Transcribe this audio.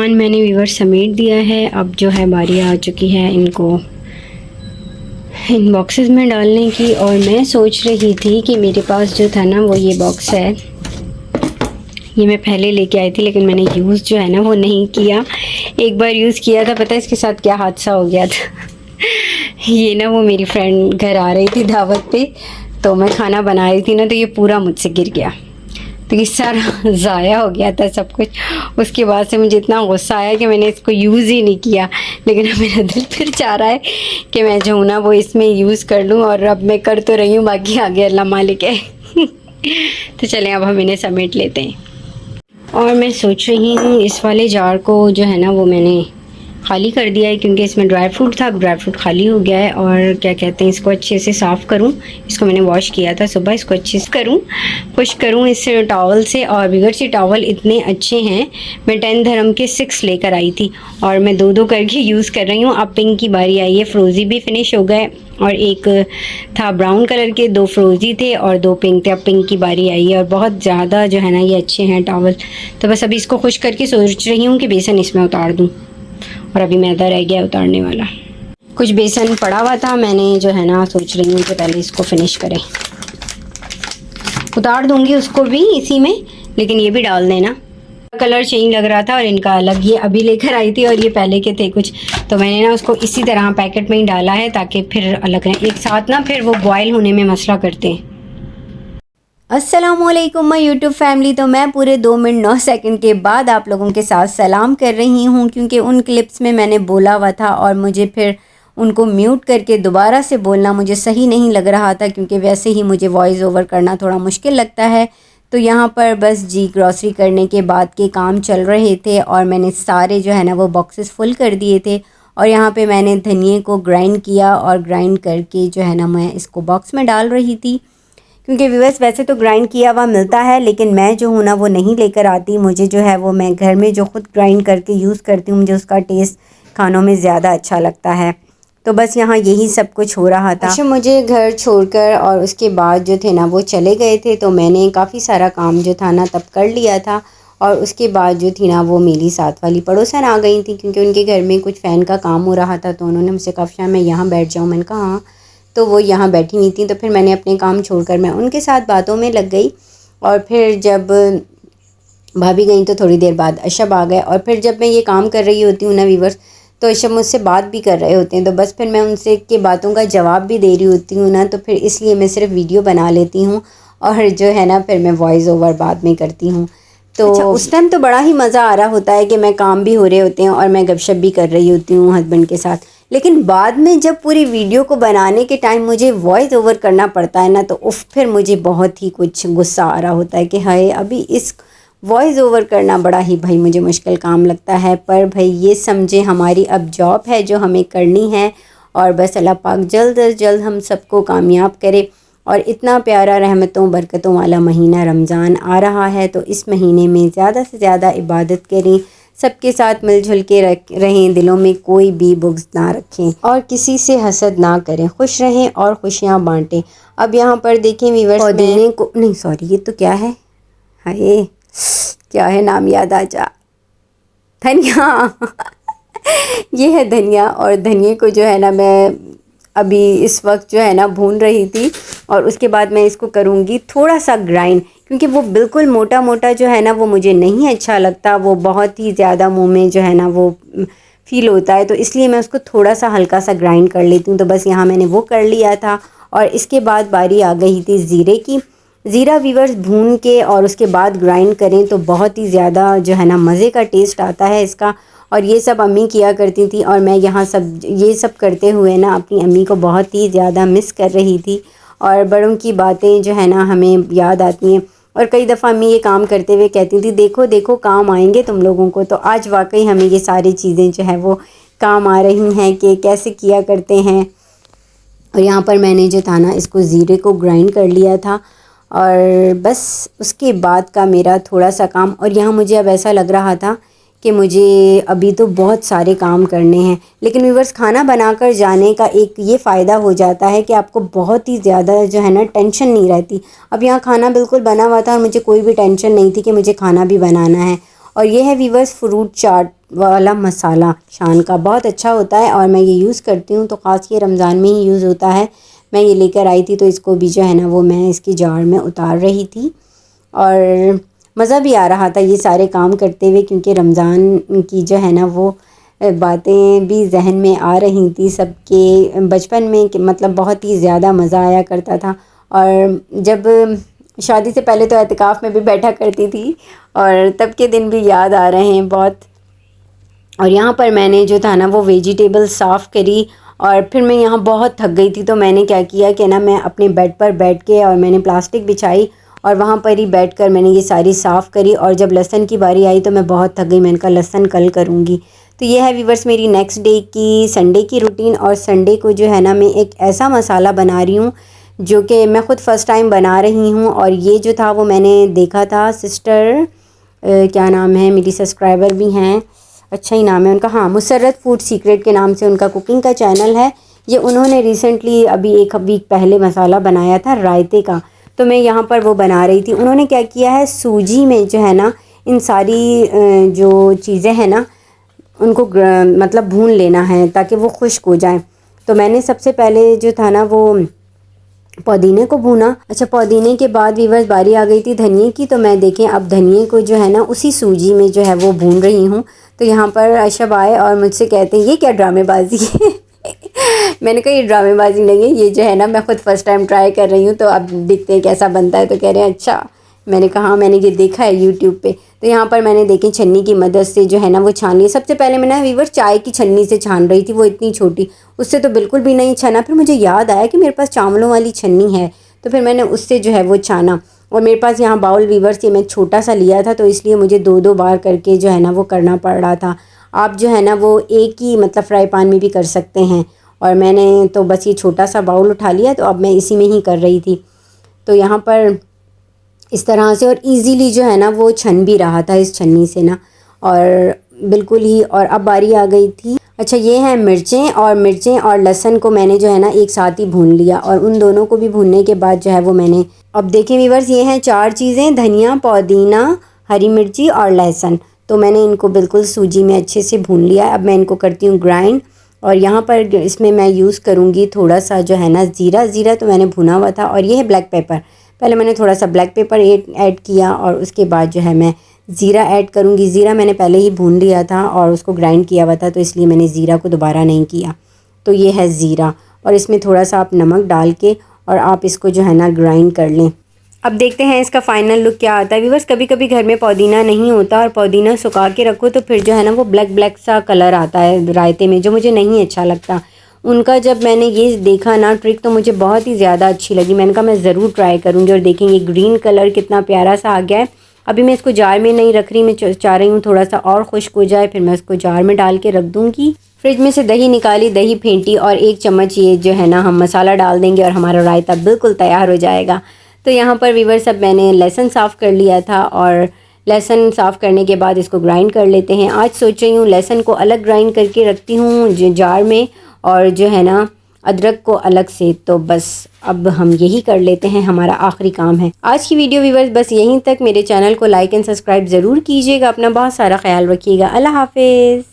सामान मैंने वीवर समेट दिया है। अब जो है बारी आ चुकी है इनको इन बॉक्सेस में डालने की। और मैं सोच रही थी कि मेरे पास जो था ना वो ये बॉक्स है, ये मैं पहले लेके आई थी लेकिन मैंने यूज़ जो है ना वो नहीं किया। एक बार यूज़ किया था, पता है इसके साथ क्या हादसा हो गया था। ये ना वो मेरी फ्रेंड घर आ रही थी दावत पे, तो मैं खाना बना रही थी ना, तो ये पूरा मुझसे गिर गया, तो ये सारा ज़ाया हो गया था सब कुछ। उसके बाद से मुझे इतना गुस्सा आया कि मैंने इसको यूज़ ही नहीं किया। लेकिन अब मेरा दिल फिर चाह रहा है कि मैं जो हूँ ना वो इसमें यूज़ कर लूँ, और अब मैं कर तो रही हूँ, बाकी आगे अल्लाह मालिक है। तो चलें अब हम इन्हें समेट लेते हैं। और मैं सोच रही हूँ इस वाले जार को जो है ना वो मैंने खाली कर दिया है, क्योंकि इसमें ड्राई फ्रूट था। अब ड्राई फ्रूट खाली हो गया है। और क्या कहते हैं, इसको अच्छे से साफ़ करूँ। इसको मैंने वॉश किया था सुबह, इसको अच्छे से करूँ, खुश करूँ इस टॉवल से। और बिगर से टॉवल इतने अच्छे हैं, मैं 10 dirham के 6 लेकर आई थी, और मैं 2 करके यूज़ कर रही हूँ। अब पिंक की बारी आई है, फ्रोज़ी भी फिनिश हो गए, और एक था ब्राउन कलर के, 2 फ्रोज़ी थे और 2 पिंक थे। अब पिंक की बारी आई है, और बहुत ज़्यादा जो है ना ये अच्छे हैं टॉवल। तो बस अभी इसको खुश करके सोच रही हूँ कि बेसन इसमें उतार दूँ, और अभी मैदा रह गया उतारने वाला। कुछ बेसन पड़ा हुआ था, मैंने जो है ना सोच रही हूँ कि पहले इसको फिनिश करें। उतार दूंगी उसको भी इसी में, लेकिन ये भी डाल देना। कलर चेंज लग रहा था और इनका अलग, ये अभी लेकर आई थी और ये पहले के थे कुछ, तो मैंने ना उसको इसी तरह पैकेट में ही डाला है ताकि फिर अलग रहें एक साथ ना, फिर वो बॉयल होने में मसला करते हैं। अस्सलामुअलैकुम माय यूट्यूब फैमिली। तो मैं पूरे 2 मिनट 9 सेकंड के बाद आप लोगों के साथ सलाम कर रही हूँ, क्योंकि उन क्लिप्स में मैंने बोला हुआ था और मुझे फिर उनको म्यूट करके दोबारा से बोलना मुझे सही नहीं लग रहा था, क्योंकि वैसे ही मुझे वॉइस ओवर करना थोड़ा मुश्किल लगता है। तो यहाँ पर बस जी ग्रॉसरी करने के बाद के काम चल रहे थे, और मैंने सारे जो है ना वो बॉक्सेस फुल कर दिए थे। और यहाँ पे मैंने धनिए को ग्राइंड किया, और ग्राइंड करके जो है ना मैं इसको बॉक्स में डाल रही थी, क्योंकि व्यूअर्स वैसे तो ग्राइंड किया हुआ मिलता है, लेकिन मैं जो हूँ ना वो नहीं लेकर आती। मुझे जो है वो मैं घर में जो ख़ुद ग्राइंड करके यूज़ करती हूँ, मुझे उसका टेस्ट खानों में ज़्यादा अच्छा लगता है। तो बस यहाँ यही सब कुछ हो रहा था। अच्छा, मुझे घर छोड़कर और उसके बाद जो थे ना वो चले गए थे, तो मैंने काफ़ी सारा काम जो था ना तब कर लिया था। और उसके बाद जो थी ना वो मेरी साथ वाली पड़ोसन आ गई थी, क्योंकि उनके घर में कुछ फ़ैन का काम हो रहा था, तो उन्होंने मुझसे कहा शाम मैं यहाँ बैठ जाऊँ। मैंने कहा हाँ। तो वो यहाँ बैठी हुई थी, तो फिर मैंने अपने काम छोड़कर मैं उनके साथ बातों में लग गई। और फिर जब भाभी गई तो थोड़ी देर बाद अशब आ गए, और फिर जब मैं ये काम कर रही होती हूँ ना व्यूअर्स, तो अशब मुझसे बात भी कर रहे होते हैं, तो बस फिर मैं उनसे के बातों का जवाब भी दे रही होती हूँ ना, तो फिर इसलिए मैं सिर्फ वीडियो बना लेती हूँ, और जो है ना फिर मैं वॉइस ओवर बाद में करती हूँ। तो अच्छा, उस टाइम तो बड़ा ही मज़ा आ रहा होता है कि मैं काम भी हो रहे होते हैं और मैं गपशप भी कर रही होती हूँ हस्बैंड के साथ। लेकिन बाद में जब पूरी वीडियो को बनाने के टाइम मुझे वॉइस ओवर करना पड़ता है ना, तो उफ फिर मुझे बहुत ही कुछ गुस्सा आ रहा होता है कि हाय अभी इस वॉइस ओवर करना बड़ा ही भाई मुझे मुश्किल काम लगता है। पर भाई ये समझे हमारी अब जॉब है जो हमें करनी है, और बस अल्लाह पाक जल्द अज जल्द हम सबको कामयाब करे। और इतना प्यारा रहमतों बरकतों वाला महीना रमज़ान आ रहा है, तो इस महीने में ज़्यादा से ज़्यादा इबादत करें, सबके साथ मिलजुल के रहें, दिलों में कोई भी बुग़्ज़ ना रखें, और किसी से हसद ना करें, खुश रहें और खुशियाँ बांटें। अब यहाँ पर देखें व्यूअर्स, देने को नहीं, सॉरी ये तो क्या है, हाय क्या है नाम याद आ जा, धनिया। ये है धनिया, और धनिए को जो है ना मैं अभी इस वक्त जो है ना भून रही थी, और उसके बाद मैं इसको करूँगी थोड़ा सा ग्राइंड, क्योंकि वो बिल्कुल मोटा मोटा जो है ना वो मुझे नहीं अच्छा लगता, वो बहुत ही ज़्यादा मुंह में जो है ना वो फील होता है, तो इसलिए मैं उसको थोड़ा सा हल्का सा ग्राइंड कर लेती हूँ। तो बस यहाँ मैंने वो कर लिया था, और इसके बाद बारी आ गई थी ज़ीरे की। ज़ीरा व्यूअर्स भून के और उसके बाद ग्राइंड करें तो बहुत ही ज़्यादा जो है ना मज़े का टेस्ट आता है इसका। और ये सब अम्मी किया करती थी, और मैं यहाँ सब ये सब करते हुए ना अपनी अम्मी को बहुत ही ज़्यादा मिस कर रही थी। और बड़ों की बातें जो है ना हमें याद आती हैं, और कई दफ़ा अम्मी ये काम करते हुए कहती थी देखो देखो काम आएंगे तुम लोगों को। तो आज वाकई हमें ये सारी चीज़ें जो है वो काम आ रही हैं कि कैसे किया करते हैं। और यहाँ पर मैंने जो था ना इसको ज़ीरे को ग्राइंड कर लिया था, और बस उसके बाद का मेरा थोड़ा सा काम। और यहाँ मुझे अब ऐसा लग रहा था कि मुझे अभी तो बहुत सारे काम करने हैं, लेकिन व्यूअर्स खाना बनाकर जाने का एक ये फ़ायदा हो जाता है कि आपको बहुत ही ज़्यादा जो है ना टेंशन नहीं रहती। अब यहाँ खाना बिल्कुल बना हुआ था और मुझे कोई भी टेंशन नहीं थी कि मुझे खाना भी बनाना है। और ये है व्यूअर्स फ्रूट चाट, वाला मसाला शान का बहुत अच्छा होता है और मैं ये यूज़ करती हूँ, तो ख़ास ये रमज़ान में ही यूज़ होता है। मैं ये लेकर आई थी तो इसको भी जो है ना वो मैं इसकी जार में उतार रही थी और मज़ा भी आ रहा था ये सारे काम करते हुए, क्योंकि रमज़ान की जो है ना वो बातें भी जहन में आ रही थी सबके बचपन में, कि मतलब बहुत ही ज़्यादा मज़ा आया करता था। और जब शादी से पहले तो एतिकाफ़ में भी बैठा करती थी और तब के दिन भी याद आ रहे हैं बहुत। और यहाँ पर मैंने जो था ना वो वेजिटेबल साफ़ करी और फिर मैं यहाँ बहुत थक गई थी, तो मैंने क्या किया कि ना मैं अपने बेड पर बैठ के और मैंने प्लास्टिक बिछाई और वहाँ पर ही बैठकर मैंने ये सारी साफ़ करी। और जब लहसुन की बारी आई तो मैं बहुत थक गई, मैंने कहा लहसुन कल करूँगी। तो ये है व्यूवर्स मेरी नेक्स्ट डे की संडे की रूटीन। और संडे को जो है ना मैं एक ऐसा मसाला बना रही हूँ जो कि मैं ख़ुद फ़र्स्ट टाइम बना रही हूँ। और ये जो था वो मैंने देखा था सिस्टर क्या नाम है, मेरी सब्सक्राइबर भी हैं, अच्छा ही नाम है उनका, हाँ मुसर्रत फूड सीक्रेट के नाम से उनका कुकिंग का चैनल है। ये उन्होंने रिसेंटली अभी एक वीक पहले मसाला बनाया था रायते का, तो मैं यहाँ पर वो बना रही थी। उन्होंने क्या किया है, सूजी में जो है ना इन सारी जो चीज़ें हैं ना उनको मतलब भून लेना है ताकि वो खुश्क हो जाए। तो मैंने सबसे पहले जो था ना वो पुदीने को भूना। अच्छा, पुदीने के बाद व्यूअर्स बारी आ गई थी धनिए की, तो मैं देखें अब धनिए को जो है ना उसी सूजी में जो है वो भून रही हूँ। तो यहाँ पर अशब आए और मुझसे कहते हैं ये क्या ड्रामेबाजी है मैंने कहा ये ड्रामेबाजी नहीं है, ये जो है ना मैं ख़ुद फ़र्स्ट टाइम ट्राई कर रही हूँ, तो अब देखते हैं कैसा बनता है। तो कह रहे हैं अच्छा, मैंने कहा हाँ मैंने ये देखा है यूट्यूब पे। तो यहाँ पर मैंने देखें छन्नी की मदद से जो है ना वो छान लिया। सबसे पहले मैं ना व्यूअर्स चाय की छन्नी से छान रही थी, वो इतनी छोटी, उससे तो बिल्कुल भी नहीं छना। फिर मुझे याद आया कि मेरे पास चावलों वाली छन्नी है, तो फिर मैंने उससे जो है वो छाना। और मेरे पास यहाँ बाउल व्यूअर्स ये मैं छोटा सा लिया था, तो इसलिए मुझे 2-2 बार करके जो है ना वो करना पड़ रहा था। आप जो है ना वो एक ही मतलब फ्राई पैन में भी कर सकते हैं, और मैंने तो बस ये छोटा सा बाउल उठा लिया, तो अब मैं इसी में ही कर रही थी। तो यहाँ पर इस तरह से और इजीली जो है ना वो छन भी रहा था इस छन्नी से ना, और बिल्कुल ही। और अब बारी आ गई थी, अच्छा ये है मिर्चें और लहसुन को मैंने जो है ना एक साथ ही भून लिया। और उन दोनों को भी भूनने के बाद जो है वो मैंने, अब देखें व्यूअर्स ये हैं 4 चीज़ें, धनिया, पुदीना, हरी मिर्ची और लहसुन। तो मैंने इनको बिल्कुल सूजी में अच्छे से भून लिया। अब मैं इनको करती हूँ ग्राइंड। और यहाँ पर इसमें मैं यूज़ करूँगी थोड़ा सा जो है ना ज़ीरा तो मैंने भुना हुआ था। और ये है ब्लैक पेपर, पहले मैंने थोड़ा सा ब्लैक पेपर ऐड किया और उसके बाद जो है मैं ज़ीरा ऐड करूँगी। ज़ीरा मैंने पहले ही भून लिया था और उसको ग्राइंड किया हुआ था, तो इसलिए मैंने ज़ीरा को दोबारा नहीं किया। तो ये है ज़ीरा, और इसमें थोड़ा सा आप नमक डाल के और आप इसको जो है ना ग्राइंड कर लें। अब देखते हैं इसका फ़ाइनल लुक क्या आता है। व्यूअर्स कभी कभी घर में पुदीना नहीं होता और पुदीना सुखा के रखो तो फिर जो है ना वो ब्लैक सा कलर आता है रायते में, जो मुझे नहीं अच्छा लगता। उनका जब मैंने ये देखा ना ट्रिक, तो मुझे बहुत ही ज़्यादा अच्छी लगी। मैंने कहा मैं ज़रूर ट्राई करूँगी। और देखेंगे ग्रीन कलर कितना प्यारा सा आ गया है। अभी मैं इसको जार में नहीं रख रही, मैं चाह रही हूँ थोड़ा सा और खुश्क हो जाए, फिर मैं इसको जार में डाल के रख दूँगी। फ्रिज में से दही निकाली, दही फेंटी और 1 चम्मच ये जो है ना हम मसाला डाल देंगे और हमारा रायता बिल्कुल तैयार हो जाएगा। तो यहाँ पर व्यूअर्स अब मैंने लहसुन साफ़ कर लिया था, और लहसुन साफ़ करने के बाद इसको ग्राइंड कर लेते हैं। आज सोच रही हूँ लहसुन को अलग ग्राइंड करके रखती हूँ जार में, और जो है ना अदरक को अलग से। तो बस अब हम यही कर लेते हैं, हमारा आखिरी काम है। आज की वीडियो व्यूअर्स बस यहीं तक। मेरे चैनल को लाइक एंड सब्सक्राइब ज़रूर कीजिएगा। अपना बहुत सारा ख्याल रखिएगा। अल्लाह हाफिज़।